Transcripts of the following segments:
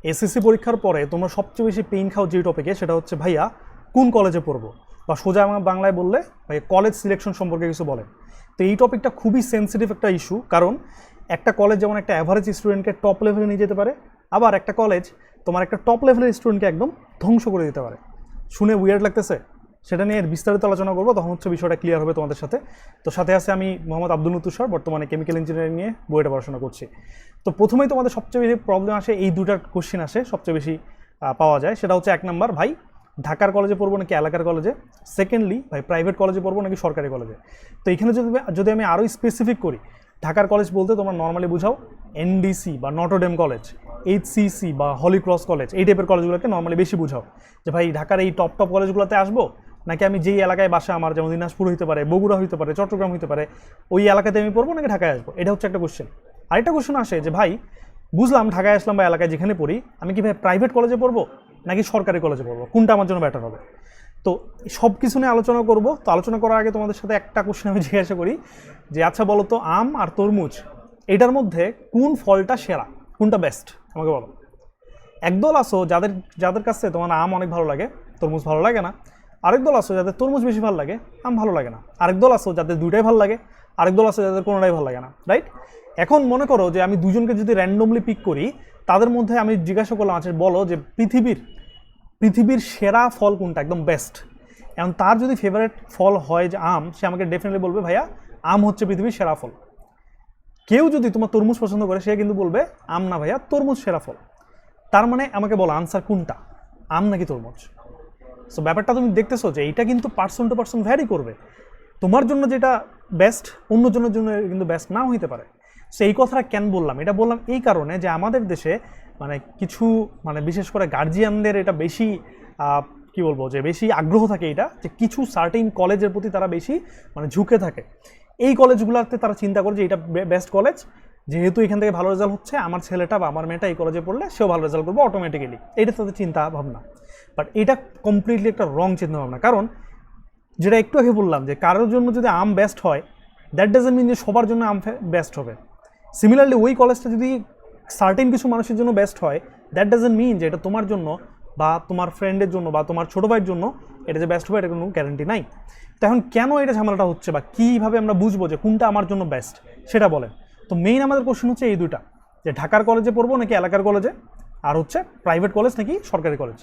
SSC পরীক্ষার পরে তোমরা সবচেয়ে বেশি পেইন খাও যে টপিকে, সেটা হচ্ছে ভাইয়া কোন কলেজে পড়বো, বা সোজা আমার বাংলায় বললে ভাই কলেজ সিলেকশন সম্পর্কে কিছু বলেন। তো এই টপিকটা খুবই সেন্সিটিভ একটা ইস্যু, কারণ একটা কলেজ যেমন একটা অ্যাভারেজ স্টুডেন্টকে টপ লেভেলে নিয়ে যেতে পারে, আবার একটা কলেজ তোমার একটা টপ লেভেলের স্টুডেন্টকে একদম ধ্বংস করে দিতে পারে। শুনে উইয়ার্ড লাগতেছে? সেটা নিয়ে বিস্তারিত আলোচনা করবো, তখন হচ্ছে বিষয়টা ক্লিয়ার হবে তোমাদের সাথে। তো সাথে আছে আমি মোহাম্মদ আব্দুল তুষার, বর্তমানে কেমিক্যাল ইঞ্জিনিয়ারিং নিয়ে বইটা পড়াশোনা করছি। তো প্রথমেই তোমাদের সবচেয়ে বেশি প্রবলেম আসে, এই দুটার কোশ্চেন আসে সবচেয়ে বেশি পাওয়া যায়। সেটা হচ্ছে 1 নাম্বার, ভাই ঢাকার কলেজে পড়বো নাকি এলাকার কলেজে। সেকেন্ডলি, ভাই প্রাইভেট কলেজে পড়বো নাকি সরকারি কলেজে। তো এখানে যদি আমি আরও স্পেসিফিক করি, ঢাকার কলেজ বলতে তোমরা নর্মালি বুঝাও এনডিসি বা নটরডেম কলেজ, এইচসিসি বা হলি ক্রস কলেজ, এই টাইপের কলেজগুলোকে নর্মালি বেশি বুঝাও, যে ভাই ঢাকার এই টপ টপ কলেজগুলোতে আসবো, নাকি আমি যেই এলাকায় বাসা আমার, যেমন দিনাজপুর হইতে পারে, বগুড়া হইতে পারে, চট্টগ্রাম হইতে পারে, ওই এলাকাতে আমি পড়বো নাকি ঢাকায় আসবো। এটা হচ্ছে একটা কোশ্চেন। আরেকটা কোশ্চেন আসে যে ভাই বুঝলাম ঢাকায় আসলাম বা এলাকায় যেখানে পড়ি, আমি কি ভাই প্রাইভেট কলেজে পড়বো নাকি সরকারি কলেজে পড়বো, কোনটা আমার জন্য বেটার হবে। তো সব কিছু নিয়ে আলোচনা করব। তো আলোচনা করার আগে তোমাদের সাথে একটা কোশ্চেন আমি জিজ্ঞাসা করি যে আচ্ছা বলো তো, আম আর তরমুজ এটার মধ্যে কোন ফলটা সেরা, কোনটা বেস্ট আমাকে বলো। একদল আসো যাদের কাছে তোমার আম অনেক ভালো লাগে, তরমুজ ভালো লাগে না। আরেক দল আসো যাদের তরমুজ বেশি ভালো লাগে, আম ভালো লাগে না। আরেক দল আসো যাদের দুইটাই ভালো লাগে, আরেক দল আসো যাদের কোনোটাই ভালো লাগে না, রাইট? এখন মনে করো যে আমি দুজনকে যদি র্যান্ডমলি পিক করি, তাদের মধ্যে আমি জিজ্ঞাসা করলাম আচ্ছা বলো যে পৃথিবীর সেরা ফল কোনটা, একদম বেস্ট। এখন তার যদি ফেভারিট ফল হয় যে আম, সে আমাকে ডেফিনেটলি বলবে ভাইয়া আম হচ্ছে পৃথিবীর সেরা ফল। কেউ যদি তোমার তরমুজ পছন্দ করে, সে কিন্তু বলবে আম না ভাইয়া, তরমুজ সেরা ফল। তার মানে আমাকে বলো আনসার কোনটা, আম নাকি তরমুজ? সো ব্যাপারটা তুমি দেখতেছো যে এইটা কিন্তু পার্সন টু পার্সন ভ্যারি করবে। তোমার জন্য যেটা বেস্ট অন্যজনের জন্য কিন্তু বেস্ট নাও হইতে পারে। সো এই কথাটা কেন বললাম, এটা বললাম এই কারণে যে আমাদের দেশে কিছু বিশেষ করে গার্জিয়ানদের এটা বেশি কি বলবো, যে বেশি আগ্রহ থাকে এটা, যে কিছু সার্টেইন কলেজের প্রতি তারা বেশি ঝুঁকে থাকে। এই কলেজগুলোতে তারা চিন্তা করে যে এটা বেস্ট কলেজ, যেহেতু এখান থেকে ভালো রেজাল্ট হচ্ছে, আমার ছেলেটা বা আমার মেয়েটা এই কলেজে পড়লে সেও ভালো রেজাল্ট করবো অটোমেটিক্যালি, এটা তাদের চিন্তা ভাবনা। বাট এটা কমপ্লিটলি একটা রং চিন্তা ভাবনা। কারণ যেটা একটু আগে বললাম যে কারোর জন্য যদি আম বেস্ট হয়, দ্যাট ডাজন্ট মিন যে সবার জন্য আম বেস্ট হবে। সিমিলারলি ওই কলেজটা যদি সার্টেন কিছু মানুষের জন্য বেস্ট হয়, দ্যাট ডাজন্ট মিন যে এটা তোমার জন্য বা তোমার ফ্রেন্ডের জন্য বা তোমার ছোটো ভাইয়ের জন্য এটা যে বেস্ট হবে, এটা কোনো গ্যারান্টি নাই। তো এখন কেন এটা ঝামেলাটা হচ্ছে বা কীভাবে আমরা বুঝবো যে কোনটা আমার জন্য বেস্ট, সেটা বলেন। তো মেইন আমাদের কোশ্চেন হচ্ছে এই দুইটা, যে ঢাকার কলেজে পড়বো নাকি এলাকার কলেজে, আর হচ্ছে প্রাইভেট কলেজ নাকি সরকারি কলেজ।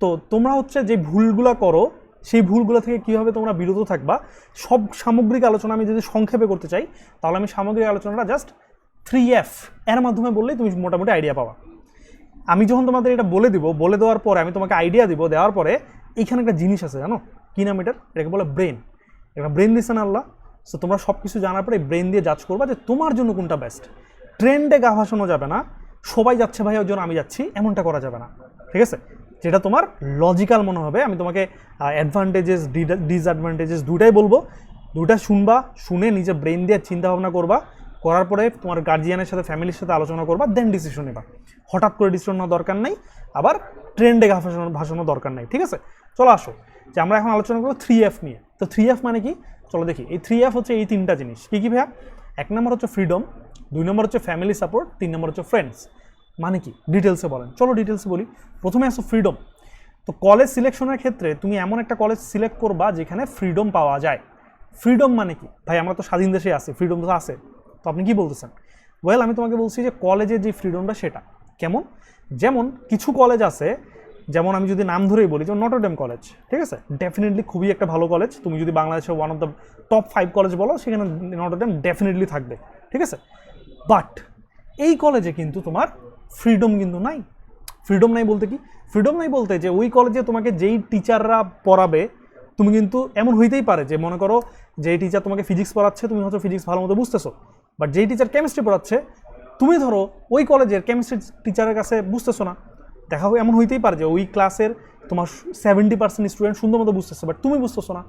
তো তোমরা হচ্ছে যে ভুলগুলো করো, সেই ভুলগুলো থেকে কীভাবে তোমরা বিরত থাকবা, সব সামগ্রিক আলোচনা আমি যদি সংক্ষেপে করতে চাই, তাহলে আমি সামগ্রিক আলোচনাটা জাস্ট 3F এর মাধ্যমে বললেই তুমি মোটামুটি আইডিয়া পাবা। আমি যখন তোমাদের এটা বলে দিব, বলে দেওয়ার পরে আমি তোমাকে আইডিয়া দিব, দেওয়ার পরে এইখানে একটা জিনিস আছে জানো কি নাম এটাকে বলে ব্রেন। একটা ব্রেন দিচ্ছে না আল্লাহ। সো তোমরা সব কিছু জানার পরে ব্রেন দিয়ে জাজ করবা যে তোমার জন্য কোনটা বেস্ট। ট্রেন্ডে গা ভাসানো যাবে না, সবাই যাচ্ছে ভাই ওই জন্য আমি যাচ্ছি, এমনটা করা যাবে না, ঠিক আছে? যেটা তোমার লজিক্যাল মনে হবে। আমি তোমাকে অ্যাডভান্টেজেস ডিসঅ্যাডভান্টেজেস দুটাই বলবো, দুটা শুনবা, শুনে নিজে ব্রেন দিয়ে চিন্তা ভাবনা করবা, করার পরে তোমার গার্জিয়ানের সাথে ফ্যামিলির সাথে আলোচনা করবা, দেন ডিসিশন নেবা। হঠাৎ করে ডিসিশন নেওয়ার দরকার নেই, আবার ট্রেন্ডে গা ভাসানো দরকার নেই, ঠিক আছে? চলো আসো যে আমরা এখন আলোচনা করবো 3F নিয়ে। তো 3F মানে কি, চলো দেখি। এই 3F হচ্ছে এই তিনটা জিনিস। কী কী ভাইয়া? 1 নম্বর হচ্ছে ফ্রিডম, 2 নম্বর হচ্ছে ফ্যামিলি সাপোর্ট, 3 নম্বর হচ্ছে ফ্রেন্ডস। মানে কি ডিটেলসে বলেন, চলো ডিটেলসে বলি। প্রথমে আসো ফ্রিডম। তো কলেজ সিলেকশনের ক্ষেত্রে তুমি এমন একটা কলেজ সিলেক্ট করবা যেখানে ফ্রিডম পাওয়া যায়। ফ্রিডম মানে কি ভাই, আমরা তো স্বাধীন দেশে আছি, ফ্রিডম তো আছে। তো আপনি কি বলতেছেন? ওয়েল, আমি তোমাকে বলছি যে কলেজের যে ফ্রিডমটা সেটা কেমন। যেমন কিছু কলেজ আছে, যেমন আমি যদি নাম ধরেই বলি, যেমন নটরডেম কলেজ, ঠিক আছে, ডেফিনেটলি খুবই একটা ভালো কলেজ। তুমি যদি বাংলাদেশের one of the top 5 college বলো, সেখানে নটরডেম ডেফিনেটলি থাকবে, ঠিক আছে? বাট এই কলেজে কিন্তু তোমার ফ্রিডম কিন্তু নাই। ফ্রিডম নাই বলতে কি, ফ্রিডম নাই বলতে যে ওই কলেজে তোমাকে যেই টিচাররা পড়াবে, তুমি কিন্তু এমন হইতেই পারে যে মনে করো যেই টিচার তোমাকে ফিজিক্স পড়াচ্ছে, তুমি হয়তো ফিজিক্স ভালো মতো বুঝতেছো, বাট যেই টিচার কেমিস্ট্রি পড়াচ্ছে, তুমি ধরো ওই কলেজের কেমিস্ট্রি টিচারের কাছে বুঝতেছো না। দেখা এমন হইতেই পারে যে ওই ক্লাসের তোমার 70% স্টুডেন্ট সুন্দর মতো বুঝতেছে, বাট তুমি বুঝতেছো না,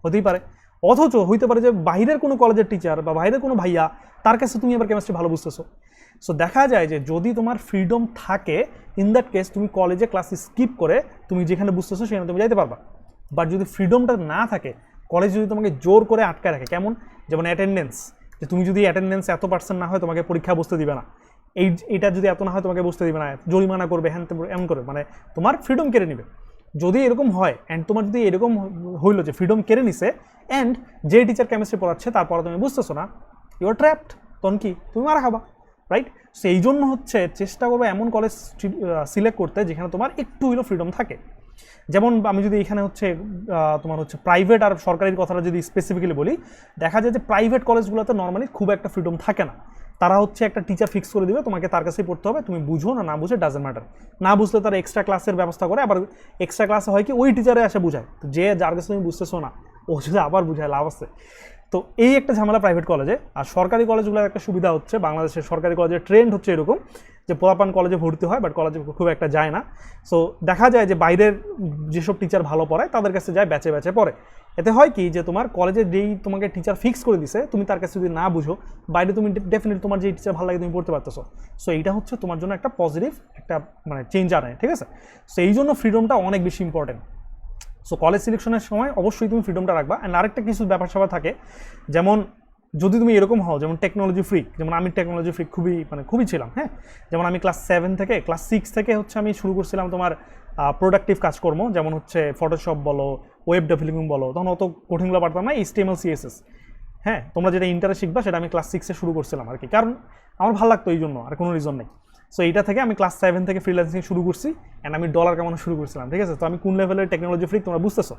হতেই পারে। অথচ হইতে পারে যে বাইরের কোনো কলেজের টিচার বা বাইরের কোনো ভাইয়া, তার কাছে তুমি আবার কেমিস্ট্রি ভালো বুঝতেছো। সো দেখা যায় যে যদি তোমার ফ্রিডম থাকে, ইন দ্যাট কেস তুমি কলেজে ক্লাস স্কিপ করে তুমি যেখানে বুঝতেছো সেখানে তুমি যাইতে পারবা। বাট যদি ফ্রিডমটা না থাকে, কলেজ যদি তোমাকে জোর করে আটকায় রাখে, কেমন, যেমন অ্যাটেন্ডেন্স, যে তুমি যদি অ্যাটেন্ডেন্স এত % না হয় তোমাকে পরীক্ষা বসতে দিবে না, এইটা যদি এত না হয় তোমাকে বুঝতে দিবে না, জরিমানা করবে, হ্যান এমন করে, মানে তোমার ফ্রিডম কেড়ে নেবে। যদি এরকম হয় অ্যান্ড তোমার যদি এরকম হইলো যে ফ্রিডম কেড়ে নিছে অ্যান্ড যে টিচার কেমিস্ট্রি পড়াচ্ছে তারপরে তুমি বুঝতেছো না, ইউ আর ট্র্যাপড, তখন কি তুমি মারা খাবা, রাইট? সো এই জন্য হচ্ছে চেষ্টা করবো এমন কলেজ সিলেক্ট করতে যেখানে তোমার একটু হইলেও ফ্রিডম থাকে। যেমন আমি যদি এখানে হচ্ছে তোমার হচ্ছে প্রাইভেট আর সরকারির কথাটা যদি স্পেসিফিক্যালি বলি, দেখা যায় যে প্রাইভেট কলেজগুলোতে নর্মালি খুব একটা ফ্রিডম থাকে না। তারা হচ্ছে একটা টিচার ফিক্স করে দিবে, তোমাকে তার কাছেই পড়তে হবে, তুমি বুঝো না বুঝে ডাজেন্ট ম্যাটার। না বুঝলে তারা এক্সট্রা ক্লাসের ব্যবস্থা করে, আবার এক্সট্রা ক্লাসে হয় কি ওই টিচারে এসে বুঝায়, তো যে যার কাছে তুমি বুঝতেছো না ও যদি আবার বুঝায় লাভ আছে। তো এই একটা ঝামেলা প্রাইভেট কলেজে। আর সরকারি কলেজগুলোর একটা সুবিধা হচ্ছে, বাংলাদেশের সরকারি কলেজের ট্রেন্ড হচ্ছে এরকম যে পোলাপান কলেজে ভর্তি হয় বাট কলেজে খুব একটা যায় না। সো দেখা যায় যে বাইরের যেসব টিচার ভালো পড়ায় তাদের কাছে যায়, ব্যাচে ব্যাচে পড়ে। এতে হয় কি যে তোমার কলেজে যেই তোমাকে টিচার ফিক্স করে দিছে, তুমি তার কাছে যদি না বুঝো, বাইরে তুমি ডেফিনেটলি তোমার যেই টিচার ভালো লাগে তুমি পড়তে পারতেছো। সো এইটা হচ্ছে তোমার জন্য একটা পজিটিভ একটা মানে চেঞ্জ আনে, ঠিক আছে? সো এই জন্য ফ্রিডমটা অনেক বেশি ইম্পর্টেন্ট। সো কলেজ সিলেকশনের সময় অবশ্যই তুমি ফ্রিডমটা রাখবা। অ্যান্ড আরেকটা কিছু ব্যাপার স্যাপার থাকে, যেমন যদি তুমি এরকম হও যেমন টেকনোলজি ফ্রিক, যেমন আমি টেকনোলজি ফ্রিক খুবই ছিলাম, হ্যাঁ। যেমন আমি ক্লাস 7 থেকে ক্লাস 6 থেকে হচ্ছে আমি শুরু করছিলাম তোমার প্রোডাক্টিভ কাজকর্ম, যেমন হচ্ছে ফটোশপ বলো, ওয়েব ডেভেলপিং বলো, তখন অত কঠিনগুলো পারতাম না, HTML CSS, হ্যাঁ। তোমরা যেটা ইন্টারে শিখবা সেটা আমি ক্লাস 6-এ শুরু করছিলাম আর কি, কারণ আমার ভালো লাগতো এই জন্য, আর কোনো রিজন নেই। সো এইটা থেকে আমি ক্লাস 7 থেকে ফ্রিল্যান্সিং শুরু করছি অ্যান্ড আমি ডলার কামানো শুরু করছিলাম, ঠিক আছে? তো আমি কোন লেভেলের টেকনোলজি ফ্রিক তোমরা বুঝতেছো।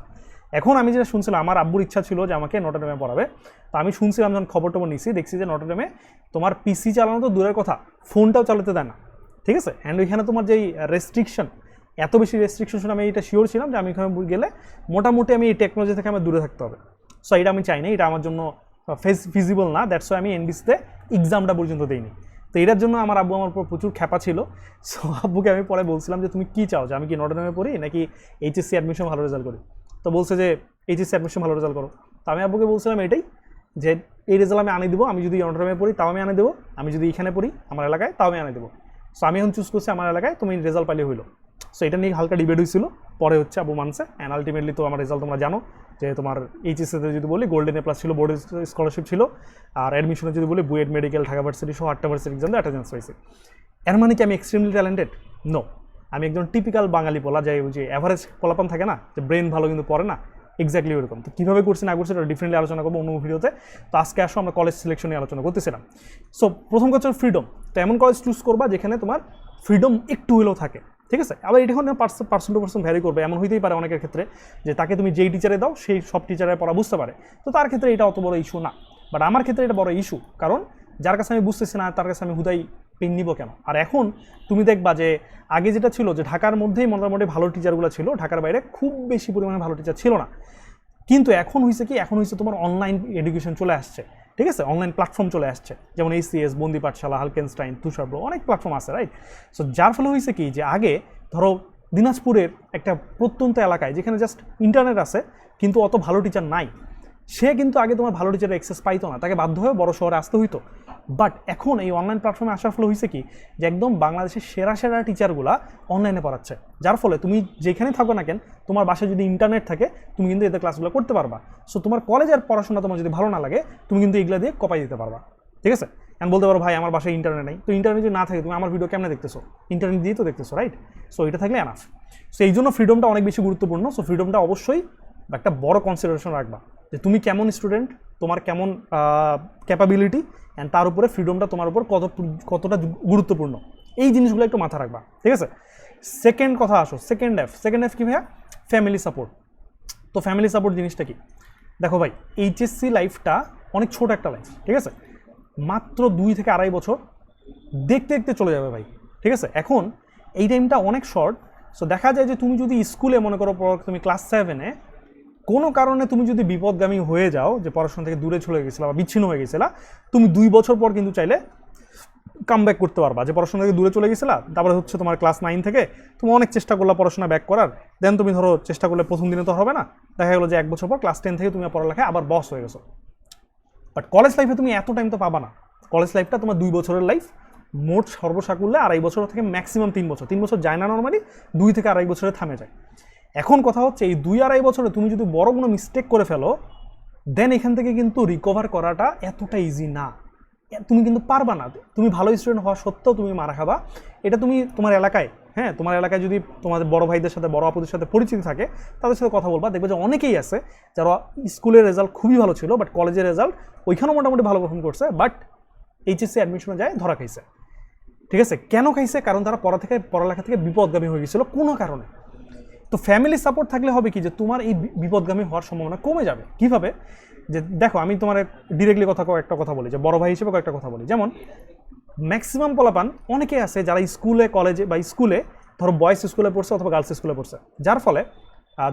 এখন আমি যেটা শুনছিলাম, আমার আব্বুর ইচ্ছা ছিল যে আমাকে নটরডেমে পড়াবে। তো আমি শুনছিলাম, যখন খবর টবর নিছি, দেখছি যে নটরডেমে তোমার পিসি চালানো তো দূরের কথা, ফোনটাও চালাতে দেয় না, ঠিক আছে? অ্যান্ড ওইখানে তোমার যেই রেস্ট্রিকশন, এত বেশি রেস্ট্রিকশন শুনে আমি এটা শিওর ছিলাম যে আমি এখানে গেলে মোটামুটি আমি এই টেকনোলজি থেকে আমার দূরে থাকতে হবে। সো এটা আমি চাই না, এটা আমার জন্য ফিজিবল না, দ্যাটস ওয়াই আমি এনবিসিতে এক্সামটা পর্যন্ত দিইনি। তো এটার জন্য আমার আব্বু আমার উপর প্রচুর খ্যাপা ছিল। সো আব্বুকে আমি পরে বলছিলাম যে তুমি কী চাও, যে আমি কি নটরডেমে পড়ি নাকি এইচএসসি অ্যাডমিশন ভালো রেজাল্ট করি? তো বলছে যে এইচএসসি অ্যাডমিশন ভালো রেজাল্ট করো। তো আমি আব্বুকে বলছিলাম এটাই, যে এই রেজাল্ট আমি আনি দেবো, আমি যদি নটরডেমে পড়ি তাও আমি আনি দেবো, আমি যদি এখানে পড়ি আমার এলাকায় তাও আমি আনি দেবো। সো আমি এখন চুজ করছি আমার এলাকায়, তুমি রেজাল্ট পাইলে হইলো। সো এটা নিয়ে হালকা ডিবেট হয়েছিল, পরে হচ্ছে আব্বু মানছে। অ্যান্ড আলটিমেটলি তো আমার রেজাল্ট তোমরা জানো যে তোমার এইচএসসিতে যদি বলি গোল্ডেন এ প্লাস ছিল, বোর্ডের স্কলারশিপ ছিল, আর অ্যাডমিশনে যদি বলি বুয়েট মেডিকেল ঢাকা ভার্সিটি সহ 8টা ভার্সিটি এক্সামে অ্যাটেন্ডেন্স হয়েছে। এর মানে কি আমি এক্সট্রিমলি ট্যালেন্টেড? নো, আমি একজন টিপিক্যাল বাঙালি বলা যায়, ওই যে অ্যাভারেজ পোলাপান থাকে না, যে ব্রেন ভালো কিন্তু পড়ে না, এক্স্যাক্টলি ওরকম। তো কীভাবে করছি না করছি এটা ডিফারেন্টলি আলোচনা করবো অন্য ভিডিওতে। তো আজকে আসো আমরা কলেজ সিলেকশন নিয়ে আলোচনা করতেছিলাম। সো প্রথম কথা হচ্ছে ফ্রিডম। তো এমন কলেজ চুজ করবা যেখানে তোমার ফ্রিডম একটু হলেও থাকে, ঠিক আছে? আবার এটা পার্সন টু পার্সন ভ্যারি করবে, এমন হইতেই পারে অনেকের ক্ষেত্রে যে তাকে তুমি যেই টিচারে দাও সেই সব টিচারের পড়া বুঝতে পারে, তো তার ক্ষেত্রে এটা অত বড় ইস্যু না। বাট আমার ক্ষেত্রে এটা বড় ইস্যু, কারণ যার কাছে আমি বুঝতেছি না তার কাছে আমি হুদাই পেন নিব কেন? আর এখন তুমি দেখবা যে আগে যেটা ছিল যে ঢাকার মধ্যেই মোটামুটি ভালো টিচারগুলো ছিল, ঢাকার বাইরে খুব বেশি পরিমাণে ভালো টিচার ছিল না। কিন্তু এখন হয়েছে কি, এখন হয়েছে তোমার অনলাইন এডুকেশন চলে আসছে, ঠিক আছে? অনলাইন প্ল্যাটফর্ম চলে আসছে, যেমন ACS, বন্দি পাঠশালা, হালকেনস্টাইন, তুষারব্রো, অনেক প্ল্যাটফর্ম আছে, রাইট? সো যার ফলে হয়েছে কি যে আগে ধরো দিনাজপুরের একটা প্রত্যন্ত এলাকায় যেখানে জাস্ট ইন্টারনেট আছে কিন্তু অত ভালো টিচার নাই, সে কিন্তু আগে তোমার ভালো টিচারের অ্যাক্সেস পাইতো না, তাকে বাধ্য হয়ে বড় শহরে আসতে হইতো। বাট এখন এই অনলাইন প্ল্যাটফর্মে আসার ফলে হয়েছে কি যে একদম বাংলাদেশের সেরা সেরা টিচারগুলা অনলাইনে পড়াচ্ছে, যার ফলে তুমি যেখানে থাকো না কেন, তোমার বাসায় যদি ইন্টারনেট থাকে তুমি কিন্তু এদের ক্লাসগুলো করতে পারবা। সো তোমার কলেজের পড়াশোনা তোমার যদি ভালো না লাগে তুমি কিন্তু এগুলা দিয়ে কপাই দিতে পারবা, ঠিক আছে? আমি বলতে পারো ভাই আমার বাসায় ইন্টারনেট নেই, তো ইন্টারনেট যদি না থাকে তুমি আমার ভিডিও কেমনে দেখতেছো? ইন্টারনেট দিয়ে তো দেখতেছো, রাইট? সো এটা থাকলে এনাফ। সো এই জন্য ফ্রিডমটা অনেক বেশি গুরুত্বপূর্ণ। সো ফ্রিডমটা অবশ্যই একটা বড় কনসিডারেশন রাখবা, যে তুমি কেমন স্টুডেন্ট, তোমার কেমন ক্যাপাবিলিটি, অ্যান্ড তার উপরে ফ্রিডমটা তোমার উপর কতটা গুরুত্বপূর্ণ, এই জিনিসগুলো একটু মাথা রাখবা, ঠিক আছে? সেকেন্ড কথা আসো, সেকেন্ড এফ কি ভাইয়া? Family support. তো ফ্যামিলি সাপোর্ট জিনিসটা কি? দেখো ভাই, এইচএসসি লাইফটা অনেক ছোট একটা লাইফ, ঠিক আছে? মাত্র 2 থেকে 2.5 বছর দেখতে দেখতে চলে যাবে ভাই, ঠিক আছে? এখন এই টাইমটা অনেক শর্ট। সো দেখা যায় যে তুমি যদি স্কুলে মনে করো তুমি ক্লাস 7-এ কোনো কারণে তুমি যদি বিপদগামী হয়ে যাও, যে পড়াশোনা থেকে দূরে চলে গেছিলা বা বিচ্ছিন্ন হয়ে গেছিলা, তুমি 2 বছর পর কিন্তু চাইলে কামব্যাক করতে পারবা। যে পড়াশোনা থেকে দূরে চলে গেছিলা, তারপরে হচ্ছে তোমার ক্লাস 9 থেকে তুমি অনেক চেষ্টা করলা পড়াশোনা ব্যাক করার, দেন তুমি ধরো চেষ্টা করলে প্রথম দিনে তো হবে না, দেখা গেলো যে 1 বছর পর ক্লাস 10 থেকে তুমি পড়ালেখায় আবার বস হয়ে গেছো। বাট কলেজ লাইফে তুমি এত টাইম তো পাবা না। কলেজ লাইফটা তোমার 2 বছরের লাইফ, মোট সর্বসাকুল্যে 2.5 বছর থেকে ম্যাক্সিমাম 3 বছর। 3 বছর যায় না নর্মালি, 2 থেকে 2.5 বছরে থামে যায়। এখন কথা হচ্ছে এই 2-2.5 বছরে তুমি যদি বড় কোনো মিস্টেক করে ফেলো, দেন এখান থেকে কিন্তু রিকভার করাটা এতটা ইজি না। তুমি কিন্তু পারবা না, তুমি ভালো স্টুডেন্ট হওয়া সত্ত্বেও তুমি মারা খাবা। এটা তুমি তোমার এলাকায়, হ্যাঁ তোমার এলাকায় যদি তোমাদের বড় ভাইদের সাথে বড় আপুদের সাথে পরিচিতি থাকে, তাদের সাথে কথা বলবা, দেখবে যে অনেকেই আছে যারা স্কুলের রেজাল্ট খুবই ভালো ছিল, বাট কলেজের রেজাল্ট ওইখানেও মোটামুটি ভালো পারফর্ম করছে, বাট এইচএসসি অ্যাডমিশনে যায় ধরা খাইছে। ঠিক আছে, কেন খাইছে? কারণ তারা পড়ালেখা থেকে বিপদগামী হয়ে গেছিলো কোনো কারণে। তো ফ্যামিলি সাপোর্ট থাকলে হবে কি, যে তোমার এই বিপদগামী হওয়ার সম্ভাবনা কমে যাবে। কিভাবে? যে দেখো, আমি তোমার ডিরেক্টলি একটা কথা বলি, যে বড় ভাই হিসেবে কয়েকটা কথা বলি। যেমন ম্যাক্সিমাম পোলাপান অনেকে আছে যারা স্কুলে, কলেজে বা স্কুলে, ধরো বয়েজ স্কুলে পড়ছে অথবা গার্লস স্কুলে পড়ছে, যার ফলে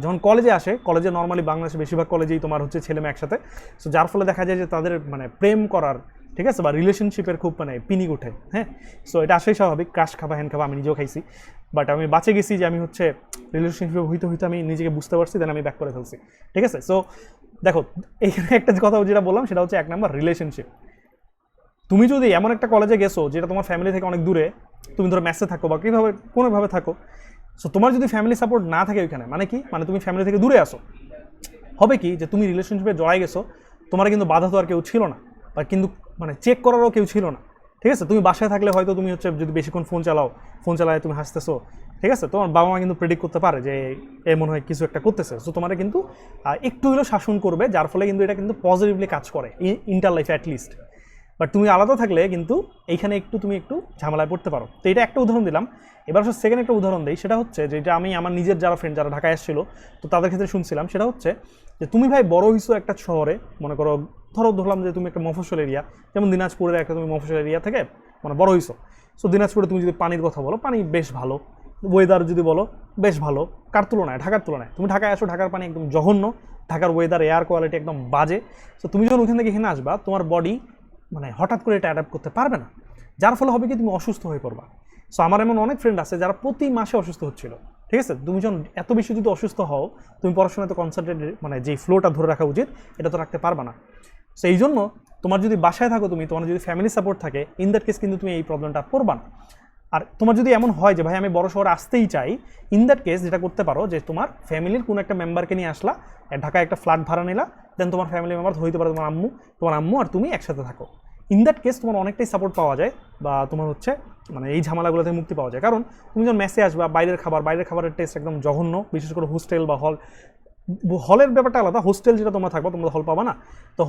যখন কলেজে আসে, কলেজে নর্মালি বাংলাদেশে বেশিরভাগ কলেজেই তোমার হচ্ছে ছেলে মেয়ে একসাথে, সো যার ফলে দেখা যায় যে তাদের মানে প্রেম করার, ঠিক আছে, বা রিলেশনশিপের খুব মানে পিনিক ওঠে। হ্যাঁ, সো এটা আসলেই স্বাভাবিক, ক্রাশ খাবা হ্যান খাবা, আমি নিজেও খাইছি, বাট আমি বাঁচে গেছি যে আমি হচ্ছে রিলেশনশিপে হইতে হইতে আমি নিজেকে বুঝতে পারছি, দেন আমি ব্যাক করে ফেলছি। ঠিক আছে, সো দেখো এইখানে একটা কথা যেটা বললাম সেটা হচ্ছে 1 নাম্বার রিলেশনশিপ। তুমি যদি এমন একটা কলেজে গেছো যেটা তোমার ফ্যামিলি থেকে অনেক দূরে, তুমি ধরো মেসে থাকো বা কীভাবে কোনোভাবে থাকো, সো তোমার যদি ফ্যামিলি সাপোর্ট না থাকে ওইখানে, মানে কি, মানে তুমি ফ্যামিলি থেকে দূরে আসো, হবে কি যে তুমি রিলেশনশিপে জড়াই গেছো, তোমার কিন্তু বাধা তো আর কেউ ছিল না, বা কিন্তু মানে চেক করারও কেউ ছিল না। ঠিক আছে, তুমি বাসায় থাকলে হয়তো তুমি হচ্ছে যদি বেশিক্ষণ ফোন চালায় তুমি হাসতেছো, ঠিক আছে, তোমার বাবা মা কিন্তু প্রেডিক্ট করতে পারে যে এ মনে হয় কিছু একটা করতেছে, সো তোমার কিন্তু একটু হলেও শাসন করবে, যার ফলে কিন্তু এটা কিন্তু পজিটিভলি কাজ করে ইন্টার লাইফে অ্যাটলিস্ট। বাট তুমি আলাদা থাকলে কিন্তু এইখানে তুমি একটু ঝামেলায় পড়তে পারো। তো এটা একটা উদাহরণ দিলাম। এবার সেকেন্ড একটা উদাহরণ দিই, সেটা হচ্ছে যেটা আমি আমার নিজের যারা ফ্রেন্ড যারা ঢাকায় এসেছিল, তো তাদের ক্ষেত্রে শুনছিলাম, সেটা হচ্ছে যে তুমি ভাই বড় হইছো একটা শহরে, মনে করো ধরলাম যে তুমি একটা মফস্বল এরিয়া, যেমন দিনাজপুরের একটা তুমি মফস্বল এরিয়া থেকে মানে বড় হইছো। সো দিনাজপুরে তুমি যদি পানির কথা বলো, পানি বেশ ভালো, ওয়েদার যদি বলো বেশ ভালো, কার তুলনায়, ঢাকার তুলনায়। তুমি ঢাকায় আসো, ঢাকার পানি একদম জঘন্য, ঢাকার ওয়েদার, এয়ার কোয়ালিটি একদম বাজে। সো তুমি যখন ওখান থেকে এখানে আসবা, তোমার বডি মানে হঠাৎ করে এটা অ্যাডাপ্ট করতে পারবে না, যার ফলে হবে কি তুমি অসুস্থ হয়ে পড়বা। সো আমার এমন অনেক ফ্রেন্ড আছে যারা প্রতি মাসে অসুস্থ হচ্ছিল। ঠিক আছে, তুমি যখন এত বেশি যদি অসুস্থ হও, তুমি পড়াশোনাতে কনসেন্ট্রেট মানে যে ফ্লোটা ধরে রাখা উচিত এটা তো রাখতে পারবা না। সো এই জন্য তোমার যদি বাসায় থাকো, তোমার যদি ফ্যামিলি সাপোর্ট থাকে, ইন দ্যাট কেস কিন্তু তুমি এই প্রবলেমটা পড়বা না। আর তোমার যদি এমন হয় যে ভাই আমি বড় শহরে আসতেই চাই, ইন দ্যাট কেস যেটা করতে পারো যে তোমার ফ্যামিলির কোনো একটা মেম্বারকে নিয়ে আসলা, ঢাকায় একটা ফ্ল্যাট ভাড়া নিলা, দেন তোমার ফ্যামিলি মেম্বার হইতে পারে তোমার আম্মু আর তুমি একসাথে থাকো। ইন দ্যাট কেস তোমার অনেকটাই সাপোর্ট পাওয়া যায়, বা তোমার হচ্ছে মানে এই ঝামেলাগুলো থেকে মুক্তি পাওয়া যায়। কারণ তুমি যখন মেসে আসবা, বাইরের খাবারের টেস্ট একদম জঘন্য, বিশেষ করে হোস্টেল বা হলের ব্যাপারটা আলাদা, হোস্টেল যেটা তোমরা থাকবো তোমরা হল পাবা না, তো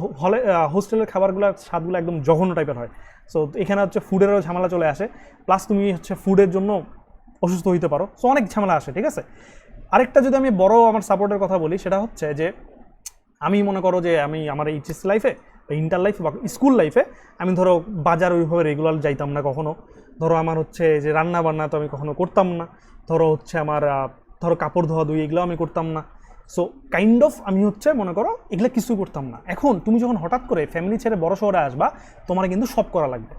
হোস্টেলের খাবারগুলোর স্বাদগুলো একদম জঘন্য টাইপের হয়। সো এখানে হচ্ছে ফুডেরও ঝামেলা চলে আসে, প্লাস তুমি হচ্ছে ফুডের জন্য অসুস্থ হইতে পারো, সো অনেক ঝামেলা আসে। ঠিক আছে, আরেকটা যদি আমি বড় আমার সাপোর্টের কথা বলি, সেটা হচ্ছে যে আমি মনে করো যে আমি আমার এইচএসসি লাইফে, ইন্টার লাইফে বা স্কুল লাইফে আমি ধরো বাজার ওইভাবে রেগুলার যাইতাম না কখনো, ধরো আমার হচ্ছে যে রান্না বান্না তো আমি কখনো করতাম না, ধরো হচ্ছে আমার কাপড় ধোয়া ধুই এগুলো আমি করতাম না। সো কাইন্ড অফ আমি হচ্ছে মনে করো এগুলো কিছুই করতাম না। এখন তুমি যখন হঠাৎ করে ফ্যামিলি ছেড়ে বড় শহরে আসবা, তোমার কিন্তু সব করা লাগবে।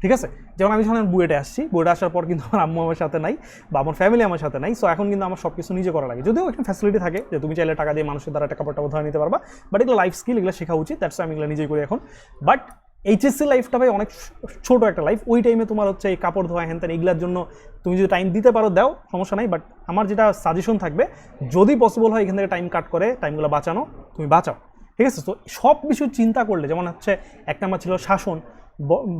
ঠিক আছে, যেমন আমি যখন বুয়েটে আসছি, বুয়েটে আসার পর কিন্তু আমার আম্মু আমার সাথে নাই বা আমার ফ্যামিলি আমার সাথে নাই, সো এখন কিন্তু আমার সব কিছু নিজে করা লাগে। যদিও একটা ফ্যাসিলিটি থাকে যে তুমি চাইলে টাকা দিয়ে মানুষের দ্বারা একটা কাপড় টাপড় ধরে নিতে পারবা, বাট এগুলো লাইফ স্কিল, এগুলো শেখা উচিত, দ্যাটস আমি এগুলো নিজেই করি এখন। বাট এইচএসসি লাইফটা ভাই অনেক ছোট একটা লাইফ, ওই টাইমে তোমার হচ্ছে এই কাপড় ধোয়া হ্যান ত্যান এগুলোর জন্য তুমি যদি টাইম দিতে পারো দাও, সমস্যা নাই। বাট আমার যেটা সাজেশন থাকবে, যদি পসিবল হয় এখান থেকে টাইম কাট করে টাইমগুলো বাঁচানো, তুমি বাঁচাও। ঠিক আছে, তো সব কিছু চিন্তা করলে, যেমন হচ্ছে এক নাম্বার ছিল শাসন,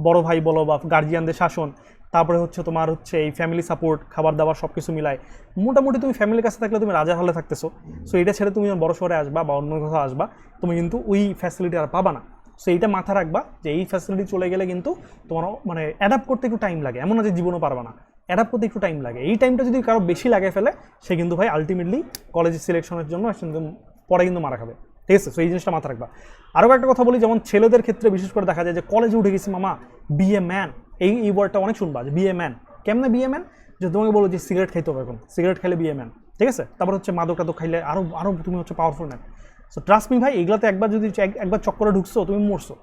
বড় ভাই বলো বা গার্জিয়ানদের শাসন, তারপরে হচ্ছে তোমার হচ্ছে এই ফ্যামিলি সাপোর্ট, খাবার দাবার সব কিছু মিলায় মোটামুটি তুমি ফ্যামিলির কাছে থাকলে তুমি রাজা হলে থাকতেছো। সো এটা ছেড়ে তুমি যখন বড় শহরে আসবা বা অন্য কোথাও আসবা, তুমি কিন্তু ওই ফ্যাসিলিটি আর পাবা না। সো এইটা মাথা রাখবা যে এই ফ্যাসিলিটি চলে গেলে কিন্তু তোমার মানে অ্যাডাপ্ট করতে একটু টাইম লাগে, এমন না যে জীবনও পারবা না, অ্যাডাপ্ট করতে একটু টাইম লাগে। এই টাইমটা যদি কারো বেশি লাগে ফেলে, সে কিন্তু ভাই আলটিমেটলি কলেজের সিলেকশনের জন্য পরে কিন্তু মারা খাবে। ঠিক আছে, সো এই জিনিসটা মাথা রাখবা। আরও একটা কথা বলি, যেমন ছেলেদের ক্ষেত্রে বিশেষ করে দেখা যায় যে কলেজে উঠে গেছি মামা, বি এ ম্যান, এই ওয়ার্ডটা অনেক শুনবা যে বি এ ম্যান। কেমনে বি এ ম্যান? যে তোমাকে বলো যে সিগারেট খাইতে হবে, এখন সিগারেট খাইলে বি এ ম্যান। ঠিক আছে, তারপর হচ্ছে মাদক টাদক খাইলে আরও তুমি হচ্ছে powerful man. So trust me ভাই, এগুলাতে একবার চক্করে ঢুকছো তুমি মরছো।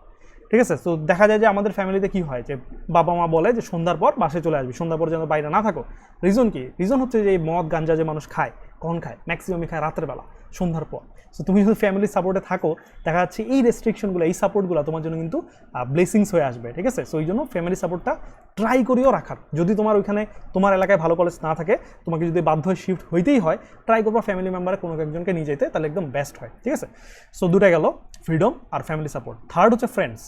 ঠিক আছে, তো দেখা যায় যে আমাদের ফ্যামিলিতে কি হয় যে বাবা মা বলে যে সন্ধ্যার পর বাসায় চলে আসবি, সন্ধ্যার পর যেন বাইরে না থাকো। রিজন কি? রিজন হচ্ছে যে এই মদ গাঞ্জা যে মানুষ খায়, কখন খায়? ম্যাক্সিমামই খায় রাতের বেলা, সন্ধ্যার পর। সো তুমি যদি ফ্যামিলির সাপোর্টে থাকো, দেখা যাচ্ছে এই রেস্ট্রিকশনগুলো, এই সাপোর্টগুলো তোমার জন্য কিন্তু ব্লেসিংস হয়ে আসবে। ঠিক আছে, সো এই জন্য ফ্যামিলি সাপোর্টটা ট্রাই করিও রাখার। যদি তোমার ওইখানে তোমার এলাকায় ভালো কলেজ না থাকে, তোমাকে যদি বাধ্য হয়ে শিফট হইতেই হয়, ট্রাই করবো ফ্যামিলি মেম্বারে কোনো একজনকে নিয়ে যেতে, তাহলে একদম বেস্ট হয়। ঠিক আছে, সো দুটা গেল, ফ্রিডম আর ফ্যামিলি সাপোর্ট। থার্ড হচ্ছে ফ্রেন্ডস।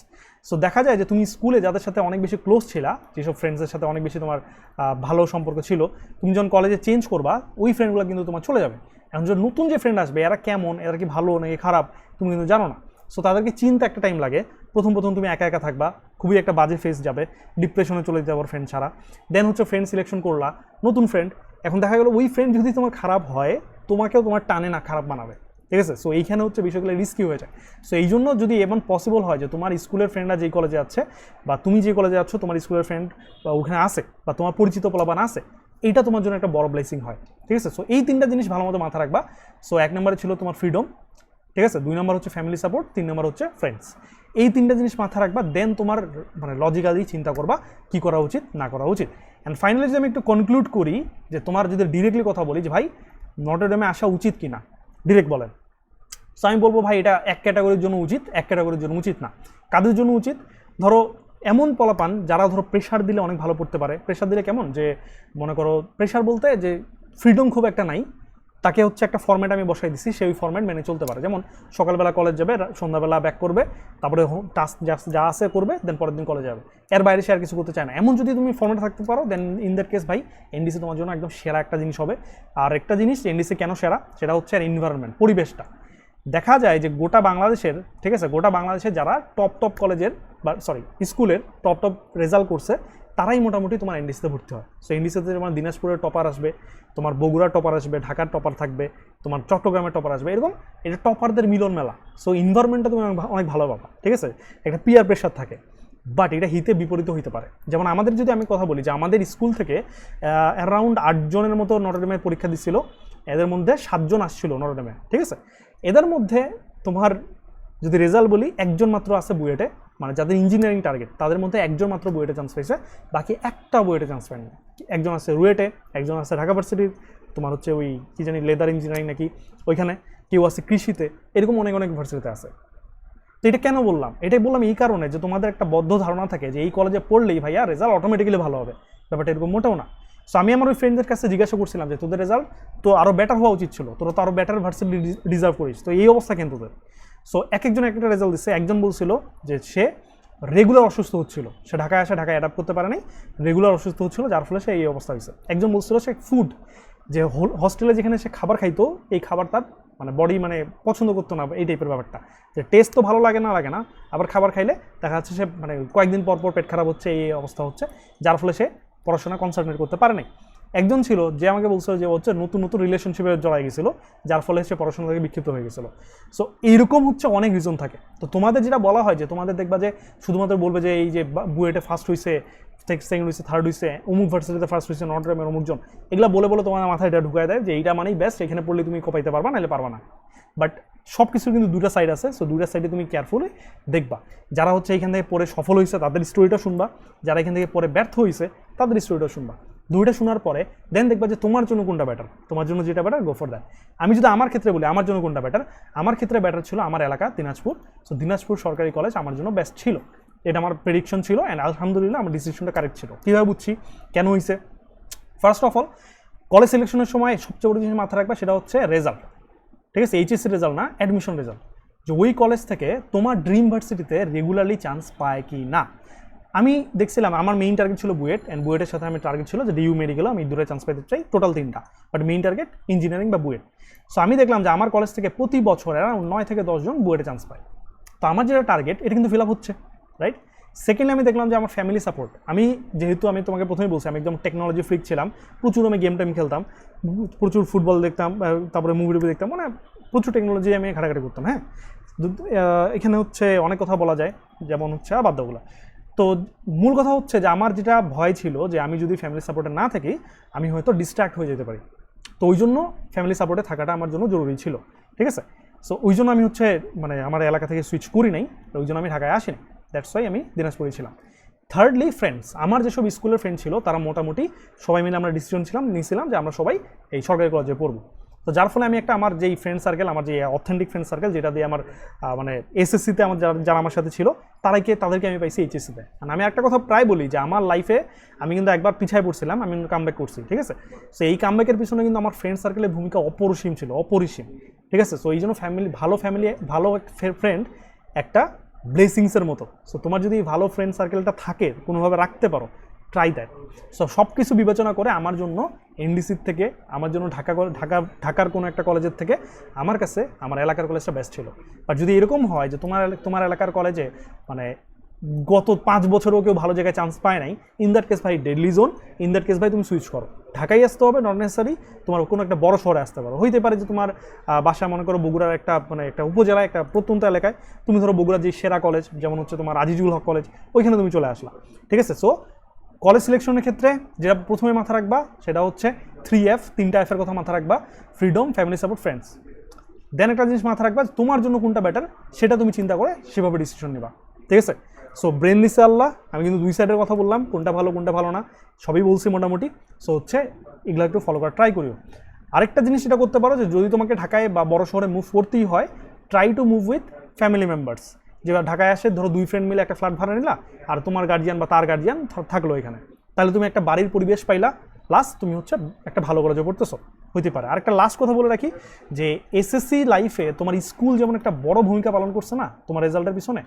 সো দেখা যায় যে তুমি স্কুলে যাদের সাথে অনেক বেশি ক্লোজ ছিলা, যেসব ফ্রেন্ডসের সাথে অনেক বেশি তোমার ভালো সম্পর্ক ছিল, তুমি যখন কলেজে চেঞ্জ করবা ওই ফ্রেন্ডগুলো কিন্তু তোমার চলে যাবে। এখন যে নতুন যে ফ্রেন্ড আসবে এরা কেমন, এরা কি ভালো নাকি খারাপ তুমি কিন্তু জানো না। সো তাদেরকে চিনতে একটা টাইম লাগে। প্রথম তুমি একা একা থাকবা, খুবই একটা বাজে ফেস যাবে, ডিপ্রেশনে চলে যেতে পারো ফ্রেন্ড ছাড়া। দেন হচ্ছে ফ্রেন্ড সিলেকশন করলা, নতুন ফ্রেন্ড। এখন দেখা গেলো ওই ফ্রেন্ড যদি তোমার খারাপ হয়, তোমাকেও তোমার টানে না খারাপ বানাবে, ঠিক আছে। সো এইখানে হচ্ছে বিষয়গুলো রিস্কি হয়ে যায়। সো এই জন্য যদি এমন পসিবল হয় যে তোমার স্কুলের ফ্রেন্ডরা যেই কলেজে আছে বা তুমি যে কলেজে যাচ্ছ তোমার স্কুলের ফ্রেন্ড ওখানে আসে বা তোমার পরিচিত পোলাপান আছে, এইটা তোমার জন্য একটা বড় ব্লেসিং হয়, ঠিক আছে। সো এই তিনটা জিনিস ভালো মতো মাথা রাখবা। সো 1 নম্বরে ছিল তোমার ফ্রিডম, ঠিক আছে, 2 নম্বর হচ্ছে ফ্যামিলি সাপোর্ট, 3 নম্বর হচ্ছে ফ্রেন্ডস। এই তিনটা জিনিস মাথা রাখবা, দেন তোমার মানে লজিক্যালি চিন্তা করবা কি করা উচিত না করা উচিত। অ্যান্ড ফাইনালি যদি আমি একটু কনক্লুড করি যে তোমার যদি ডিরেক্টলি কথা বলি যে ভাই নটর ডেমে আসা উচিত কি না, ডিরেক্ট বলেন। সো আমি বলবো ভাই এটা এক ক্যাটাগরির জন্য উচিত, এক ক্যাটাগরির জন্য উচিত না। কাদের জন্য উচিত? ধরো এমন পোলাপান যারা ধরো প্রেশার দিলে অনেক ভালো পড়তে পারে। প্রেশার দিলে কেমন, যে মনে করো প্রেশার বলতে যে ফ্রিডম খুব একটা নাই, তাকে হচ্ছে একটা ফর্ম্যাট আমি বসাই দিচ্ছি, সেই ফর্ম্যাট মেনে চলতে পারে। যেমন সকালবেলা কলেজ যাবে, সন্ধ্যাবেলা ব্যাক করবে, তারপরে টাস্ক যা আছে করবে, দেন পরের দিন কলেজ যাবে, এর বাইরে সে আর কিছু করতে চায় না। এমন যদি তুমি ফর্ম্যাট থাকতে পারো দেন ইন দ্যাট কেস ভাই এনডিসি তোমার জন্য একদম সেরা একটা জিনিস হবে। আর একটা জিনিস এনডিসি কেন সেরা সেটা হচ্ছে আর এনভায়রনমেন্ট, পরিবেশটা। দেখা যায় যে গোটা বাংলাদেশের, ঠিক আছে, গোটা বাংলাদেশের যারা টপ কলেজের বা স্কুলের টপ রেজাল্ট করছে তারাই মোটামুটি তোমার এনডিসিতে ভর্তি হয়। সো এনডিসিতে তোমার দিনাজপুরের টপার আসবে, তোমার বগুড়ার টপার আসবে, ঢাকার টপার থাকবে, তোমার চট্টগ্রামের টপার আসবে, এরকম এটা টপারদের মিলন মেলা। সো ইনভায়রনমেন্টটা তুমি অনেক ভালো পাবা, ঠিক আছে। একটা পিয়ার প্রেশার থাকে, বাট এটা হিতে বিপরীত হইতে পারে। যেমন আমাদের যদি আমি কথা বলি যে আমাদের স্কুল থেকে অ্যারাউন্ড 8 জনের মতো নটরডেমের পরীক্ষা দিচ্ছিল, এদের মধ্যে 7 জন আসছিল নটরডেমে, ঠিক আছে। এদের মধ্যে তোমার যদি রেজাল্ট বলি 1 জন মাত্র আছে বুয়েটে, মানে যাদের ইঞ্জিনিয়ারিং টার্গেট তাদের মধ্যে 1 জন মাত্র বুয়েটে চান্স পেয়েছে, বাকি একটা বুয়েটে চান্স পায়নি। 1 জন আছে রুয়েটে, 1 জন আছে ঢাকা ভার্সিটির তোমার হচ্ছে ওই কি জানি লেদার ইঞ্জিনিয়ারিং নাকি ওইখানে, কেউ আছে কৃষিতে, এরকম অনেক ভার্সিটিতে আছে। তো এটা কেন বললাম? এটাই বললাম এই কারণে যে তোমাদের একটা বদ্ধ ধারণা থাকে যে এই কলেজে পড়লেই ভাইয়া রেজাল্ট অটোমেটিক্যালি ভালো হবে, ব্যাপারটা এরকম মোটেও না। সো আমি আমার ওই ফ্রেন্ডদের কাছে জিজ্ঞাসা করছিলাম যে তোদের রেজাল্ট তো আরও বেটার হওয়া উচিত ছিল, তোরা তো আরও বেটার ভার্সিটি ডিজার্ভ করিস, তো এই অবস্থা কেন তোদের? সো একজন একটা রেজাল্ট দিচ্ছে। একজন বলছিল যে সে রেগুলার অসুস্থ হচ্ছিল, সে ঢাকায় ঢাকায় অ্যাডাপ্ট করতে পারে নাই, রেগুলার অসুস্থ হচ্ছিল, যার ফলে সে এই অবস্থা হয়েছে। একজন বলছিল সে ফুড, যে হস্টেলে যেখানে সে খাবার খাইতো এই খাবার তার মানে বডি মানে পছন্দ করতো না, এই টাইপের ব্যাপারটা, যে টেস্ট তো ভালো লাগে না, আবার খাবার খাইলে দেখা যাচ্ছে সে মানে কয়েকদিন পর পেট খারাপ হচ্ছে, এই অবস্থা হচ্ছে, যার ফলে সে পড়াশোনা কনসেন্ট্রেট করতে পারে নাই। একজন ছিল যে আমাকে বলছিল যে হচ্ছে নতুন রিলেশনশিপে জড়াই গেছিলো, যার ফলে সে পড়াশোনা থেকে বিক্ষিপ্ত হয়ে গেছিলো। সো এইরকম হচ্ছে অনেক রিজন থাকে। তো তোমাদের যেটা বলা হয় যে তোমাদের দেখবা যে শুধুমাত্র বলবে যে এই যে বুয়েটে ফার্স্ট হয়েছে, সেকেন্ড হয়েছে, থার্ড হয়েছে, অমুক ভার্সিটিতে ফার্স্ট হয়েছে, নটরডেমের অমুকজন, এগুলো বলে তোমার মাথায় এটা ঢুকায় দেয় যে এইটা মানেই বেস্ট, এখানে পড়লে তুমি কপাইতে পারবা, নাহলে পারবা না। বাট সব কিছুর কিন্তু দুটা সাইড আছে। সো দুটা সাইডে তুমি কেয়ারফুলি দেখবা। যারা হচ্ছে এখান থেকে পড়ে সফল হয়েছে তাদের স্টোরিটা শুনবা, যারা এখান থেকে পড়ে ব্যর্থ হয়েছে তাদের স্টোরিটা শুনবা। দুইটা শোনার পরে দেন দেখবা যে তোমার জন্য কোনটা বেটার, তোমার জন্য যেটা বেটার গো ফর দ্যাট। আমি যদি আমার ক্ষেত্রে বলি আমার জন্য কোনটা বেটার, আমার ক্ষেত্রে বেটার ছিল আমার এলাকা দিনাজপুর। সো দিনাজপুর সরকারি কলেজ আমার জন্য বেস্ট ছিল, এটা আমার প্রেডিকশন ছিল, অ্যান্ড আলহামদুলিল্লাহ আমার ডিসিশনটা কারেক্ট ছিল। কীভাবে বুঝছি কেন হয়েছে? ফার্স্ট অফ অল কলেজ সিলেকশনের সময় সবচেয়ে বড় জিনিস মাথায় রাখবা, সেটা হচ্ছে রেজাল্ট, ঠিক আছে। এইচএসসি রেজাল্ট না, অ্যাডমিশন রেজাল্ট, যে ওই কলেজ থেকে তোমার ড্রিম ভার্সিটিতে রেগুলারলি চান্স পায় কি না। আমি দেখছিলাম আমার মেইন টার্গেট ছিল বুয়েট, অ্যান্ড বুয়েটের সাথে আমি টার্গেট ছিল যে ডিইউ মেডিকেল আমি দূরে চান্স পেতে চাই, টোটাল 3টা, বাট মেইন টার্গেট ইঞ্জিনিয়ারিং বা বুয়েট। সো আমি দেখলাম যে আমার কলেজ থেকে প্রতি বছর 9 থেকে 10 জন বুয়েটে চান্স পায়। তো আমার যেটা টার্গেট এটা কিন্তু ফিল আপ হচ্ছে, রাইট। সেকেন্ডলি আমি দেখলাম যে আমার ফ্যামিলি সাপোর্ট, আমি যেহেতু আমি তোমাকে প্রথমেই বলছি আমি একদম টেকনোলজি ফ্রিক ছিলাম, প্রচুর আমি গেম টাইম খেলতাম, প্রচুর ফুটবল দেখতাম, তারপরে মুভি দেখতাম, মানে প্রচুর টেকনোলজি আমি ঘাটাঘাটি করতাম। হ্যাঁ, এখানে হচ্ছে অনেক কথা বলা যায়, যেমন হচ্ছে বাদ্যগুলো। তো মূল কথা হচ্ছে যে আমার যেটা ভয় ছিল যে আমি যদি ফ্যামিলি সাপোর্টে না থাকি আমি হয়তো ডিস্ট্র্যাক্ট হয়ে যেতে পারি। তো ওই জন্য ফ্যামিলি সাপোর্টে থাকাটা আমার জন্য জরুরি ছিল, ঠিক আছে। সো ওই জন্য আমি হচ্ছে মানে আমার এলাকা থেকে সুইচ করি নাই, ওই জন্য আমি ঢাকায় আসিনি, দ্যাটস ওয়াই আমি দিনাজপুরে ছিলাম। থার্ডলি ফ্রেন্ডস, আমার যেসব স্কুলের ফ্রেন্ড ছিল তারা মোটামুটি সবাই মিলে আমরা ডিসিশন নিয়েছিলাম যে আমরা সবাই এই সরকারি কলেজে পড়বো। তো যার ফলে আমি একটা আমার যেই ফ্রেন্ড সার্কেল, আমার যে অথেন্টিক ফ্রেন্ড সার্কেল, যেটা দিয়ে আমার মানে এসএসসিতে আমার যারা আমার সাথে ছিল তাদেরকে আমি পাইছি এইচএসসিতে। আর আমি একটা কথা প্রায় বলি যে আমার লাইফে আমি কিন্তু একবার পিছায় পড়ছিলাম, আমি কিন্তু কামব্যাক করছি, ঠিক আছে। সো এই কামব্যাকের পিছনে কিন্তু আমার ফ্রেন্ড সার্কেলের ভূমিকা অপরিসীম ছিল, অপরিসীম, ঠিক আছে। সো এই জন্য ভালো ফ্রেন্ড একটা ব্লেসিংসের মতো। সো তোমার যদি ভালো ফ্রেন্ড সার্কেলটা থাকে, কোনোভাবে রাখতে পারো, ট্রাই দ্যাট। সো সব কিছু বিবেচনা করে আমার জন্য এনডিসির থেকে, আমার জন্য ঢাকার কোনো একটা কলেজের থেকে আমার কাছে আমার এলাকার কলেজটা বেস্ট ছিল। বাট যদি এরকম হয় যে তোমার এলাকার কলেজে মানে গত 5 বছরও কেউ ভালো জায়গায় চান্স পায় নাই, ইন দ্যাট কেস ভাই deadly zone, in that case ভাই তুমি সুইচ করো। ঢাকায় আসতে হবে, নট নেসেসারি তোমার কোনো একটা বড় শহরে আসতে পারো। হইতে পারে যে তোমার বাসা মনে করো বগুড়ার একটা মানে একটা উপজেলায় একটা প্রত্যন্ত এলাকায়, তুমি ধরো বগুড়ার যে সেরা কলেজ যেমন হচ্ছে তোমার আজিজুল হক কলেজ, ওইখানে তুমি চলে আসলা, ঠিক আছে। সো কলেজ সিলেকশনের ক্ষেত্রে যেটা প্রথমে মাথা রাখবা সেটা হচ্ছে 3F, 3টা F এর কথা মাথা রাখবা, ফ্রিডম, ফ্যামিলি সাপোর্ট, ফ্রেন্ডস। দেন একটা জিনিস মাথা রাখবা, তোমার জন্য কোনটা বেটার সেটা তুমি চিন্তা করে সেভাবে ডিসিশন নিবা, ঠিক আছে। সো ব্রেন দিছে আল্লাহ, আমি কিন্তু 2 সাইডের কথা বললাম, কোনটা ভালো না সবই বলছি মোটামুটি। সো হচ্ছে এগুলো একটু ফলো করা ট্রাই করিও। আরেকটা জিনিস সেটা করতে পারো যে যদি তোমাকে ঢাকায় বা বড় শহরে মুভ করতেই হয়, try to move with family members. যেটা ঢাকায় আসে ধরো 2 ফ্রেন্ড মিলে একটা ফ্ল্যাট ভাড়া নিলা, আর তোমার গার্জিয়ান বা তার গার্জিয়ান থাকলো এখানে, তাহলে তুমি একটা বাড়ির পরিবেশ পাইলা, প্লাস তুমি হচ্ছে একটা ভালো কলেজে পড়তেছো, হইতে পারে। আর একটা লাস্ট কথা বলে রাখি যে এসএসসি লাইফে তোমার স্কুল যেমন একটা বড় ভূমিকা পালন করছে না তোমার রেজাল্টের পিছনে,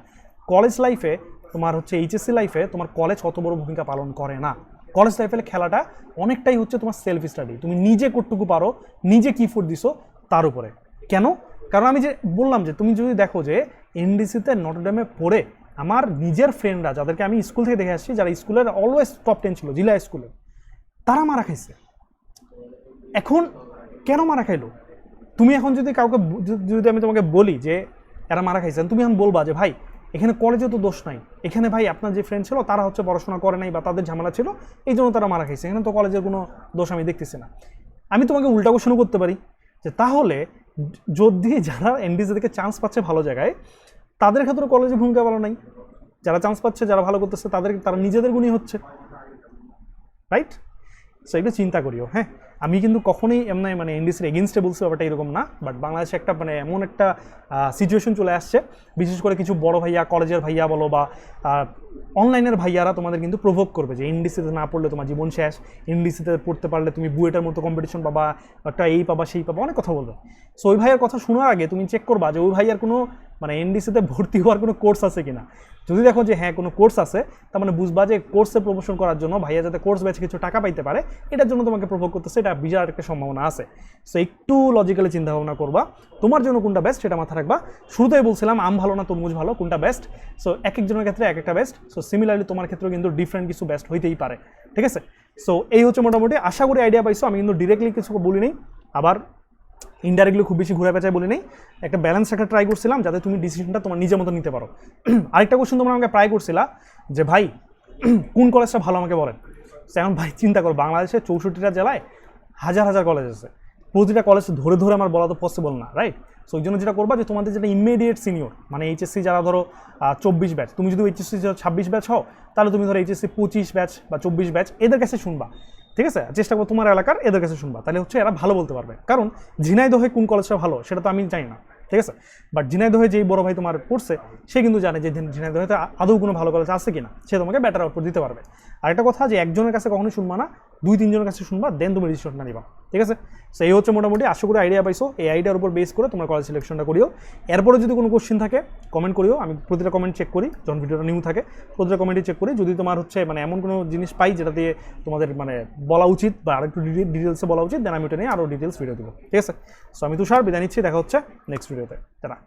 কলেজ লাইফে তোমার হচ্ছে এইচএসসি লাইফে তোমার কলেজ অত বড় ভূমিকা পালন করে না। কলেজ লাইফে খেলাটা অনেকটাই হচ্ছে তোমার সেলফ স্টাডি, তুমি নিজে কতটুকু পারো, নিজে কি ফোর্ট দিছো তার উপরে। কেন? কারণ আমি যে বললাম যে তুমি যদি দেখো যে এনডিসিতে নটরডেমে পড়ে আমার নিজের ফ্রেন্ডরা যাদেরকে আমি স্কুল থেকে দেখে আসছি, যারা স্কুলের অলওয়েজ টপ 10 ছিল জেলা স্কুলে, তারা মারা খাইছে। এখন কেন মারা খাইলো? তুমি এখন যদি কাউকে যদি আমি তোমাকে বলি যে এরা মারা খাইছেন, তুমি এখন বলবা যে ভাই এখানে কলেজে তো দোষ নাই, এখানে ভাই আপনার যে ফ্রেন্ড ছিল তারা হচ্ছে পড়াশোনা করে নাই বা তাদের ঝামেলা ছিল এই জন্য তারা মারা খাইছে, এখানে তো কলেজের কোনো দোষ আমি দেখতেছি না। আমি তোমাকে উল্টা কোশ্চেন করতে পারি যে তাহলে যদি যারা এনডিসি থেকে চান্স পাচ্ছে ভালো জায়গায়, তাদের ক্ষেত্রে কলেজে ভূমিকা ভালো নাই, যারা চান্স পাচ্ছে যারা ভালো করতেছে তারা নিজেদের গুণই হচ্ছে, রাইট? সো একটু চিন্তা করিও। হ্যাঁ, আমি কিন্তু কখনোই এমনি মানে এনডিসির এগেনস্টে বলছি, ব্যাপারটা এরকম না। বাট বাংলাদেশে একটা মানে এমন একটা সিচুয়েশন চলে আসছে, বিশেষ করে কিছু বড় ভাইয়া, কলেজের ভাইয়া বলো বা অনলাইনের ভাইয়ারা তোমাদের কিন্তু প্রভোগ করবে যে এনডিসিতে না পড়লে তোমার জীবন শেষ, এনডিসিতে পড়তে পারলে তুমি বুয়েটের মতো কম্পিটিশন পাবা, একটা এই পাবা সেই পাবা, অনেক কথা বলবে। সো ওই ভাইয়ের কথা শোনার আগে তুমি চেক করবা যে ওই ভাইয়ার কোনো মানে এনডিসিতে ভর্তি হওয়ার কোনো কোর্স আছে কিনা। যদি দেখো যে হ্যাঁ কোনো কোর্স আছে, তার মানে বুঝবা যে কোর্সে প্রমোশন করার জন্য ভাইয়া যাতে কোর্স ব্যাচে কিছু টাকা পাইতে পারে, এটার জন্য তোমাকে প্রভোগ করতেছে, এটা বিরাট একটা সম্ভাবনা আছে। সো একটু লজিক্যালি চিন্তা ভাবনা করবা, তোমার জন্য কোনটা বেস্ট সেটা মাথা রাখবা। শুরুতেই বলছিলাম আম ভালো না তরমুজ ভালো, কোনটা বেস্ট। সো এক একজনের ক্ষেত্রে এক একটা বেস্ট। সো সিমিলারলি তোমার ক্ষেত্রেও কিন্তু ডিফারেন্ট কিছু বেস্ট হইতেই পারে, ঠিক আছে। সো এই হচ্ছে মোটামুটি, আশা করি আইডিয়া পাইছো। আমি কিন্তু ডিরেক্টলি কিছু বলি নেই, আবার ইনডাইরেক্টলি খুব বেশি ঘুরে পেঁচায় বলি নেই, একটা ব্যালেন্স একটা ট্রাই করছিলাম যাতে তুমি ডিসিশনটা তোমার নিজের মতো নিতে পারো। আরেকটা কোশ্চেন তোমরা আমাকে প্রায় করছিলা যে ভাই কোন কলেজটা ভালো আমাকে বলেন। এখন ভাই চিন্তা করো, বাংলাদেশে 64টা জেলায় হাজার হাজার কলেজ আছে, প্রতিটা কলেজ ধরে ধরে আমার বলা তো পসিবল না, রাইট? সো ওই জন্য যেটা করবা যে তোমাদের যেটা ইমিডিয়েট সিনিয়র মানে এইচএসসি যারা ধরো 24 ব্যাচ, তুমি যদি এইচএসসি 26 ব্যাচ হও, তাহলে তুমি ধরো এইচএসসি 25 ব্যাচ বা 24 ব্যাচ এদের কাছে শুনবা, ঠিক আছে। চেষ্টা করো তোমার এলাকার এদের কাছে শুনবা, তাহলে হচ্ছে এরা ভালো বলতে পারবে। কারণ ঝিনাইদহে কোন কলেজটা ভালো সেটা তো আমি জানি না, ঠিক আছে। বাট ঝিনাইদহে যেই বড় ভাই তোমার পড়ছে সে কিন্তু জানে যে ঝিনাইদহেতে আদৌ কোনো ভালো কলেজ আছে কিনা, সে তোমাকে বেটার আউটপুট দিতে পারবে। আর একটা কথা যে একজনের কাছে কখনোই শুনবা না, 2-3 জনের কাছে শুনবা, দেন তুমি ডিসিশনটা নিবা, ঠিক আছে। সো এই হচ্ছে মোটামুটি, আশা করি আইডিয়া পাইছো। এই আইডিয়ার উপর বেস করে তোমার কলেজ সিলেকশনটা করিও। এরপরে যদি কোনো কোশ্চেন থাকে কমেন্ট করিও, আমি প্রতিটা কমেন্ট চেক করি, যখন ভিডিওটা নিউ থাকে প্রতিটা কমেন্টই চেক করি। যদি তোমার হচ্ছে মানে এমন কোনো জিনিস পাই যেটা দিয়ে তোমাদের মানে বলা উচিত বা আরেকটু ডিটেলসে বলা উচিত, দেন আমি ওটা নিয়ে আরও ডিটেলস ভিডিও দেবো, ঠিক আছে। সো আমি তুষার বিদায় নিচ্ছি, দেখা হচ্ছে নেক্সট ভিডিওতে। তারা